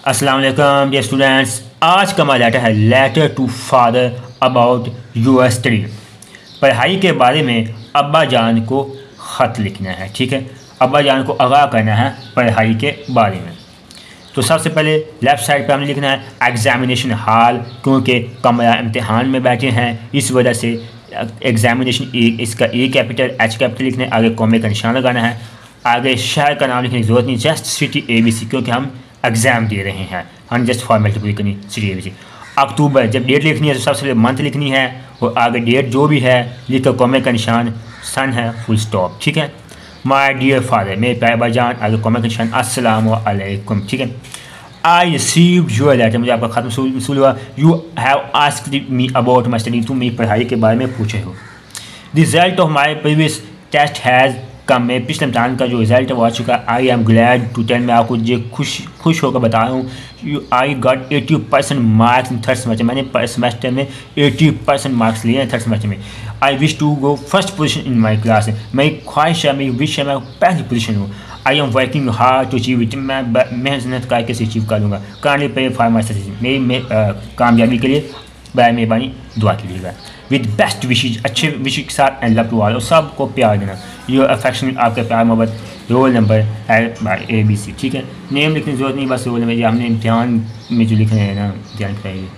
अस्सलाम वालेकुम dear students. आज का हमारा लेटर है letter to father about your study. पढ़ाई के बारे में अब्बा जान को ख़त लिखना है। ठीक है, अब्बा जान को आगाह करना है पढ़ाई के बारे में। तो सबसे पहले लेफ़्ट साइड पे हमने लिखना है एग्ज़ामिनेशन हॉल, क्योंकि कमरा इम्तिहान में बैठे हैं, इस वजह से एग्ज़ामिनेशन इसका ए कैपिटल एच कैपिटल लिखना है, आगे कॉमे का निशान लगाना है, आगे शहर का नाम लिखने की ज़रूरत नहीं, जस्ट सिटी ABC, क्योंकि हम एग्ज़ाम दे रहे हैं, हम जस्ट फॉर्मेलिटी पूरी करनी सिटी ABC। अक्टूबर, जब डेट लिखनी है तो सबसे पहले मंथ लिखनी है और आगे डेट जो भी है लिख कर कॉमे का निशान, सन है, फुल स्टॉप। ठीक है, माई डियर फादर, मेरे प्यारे भाईजान, आगे कॉमे का निशान अस्सलाम वालेकुम। ठीक है, आई रिसीव्ड योर लेटर, मुझे आपका खत मसूल हुआ। You have asked me about my study, तुम मेरी पढ़ाई के बारे में पूछे हो। Result of my previous test has come, मैं पिछले इम्तहान का जो रिज़ल्ट है वो आ चुका है। I am glad to tell, मैं आपको ये खुश होकर बता रहा हूँ। You I got 80% marks in third semester, मैंने सेमेस्टर में 80% मार्क्स लिए हैं थर्ड सेमेस्टर में। I wish to go first position in my class, मेरी ख्वाहिश है, मेरी विश है मैं पहली पोजीशन हूँ। I am working hard to achieve it, मैं मेहनत करके इसे अचीव कर लूँगा। काइंडली पे फॉर माई सक्सेस, मेरी कामयाबी के लिए बाय मेहरबानी दुआ कीजिएगा। विद बेस्ट विशेज, अच्छे विशेष के साथ, एंड लव टू ऑल, और सबको प्यार देना। योर अफेक्शन, आपका प्यार मोहब्बत। रोल नंबर है ABC। ठीक है, नेम लिखने की जरूरत नहीं, बस रोल नंबर, ये हमने इम्तिहान में जो लिखना है ना, ध्यान कराइए।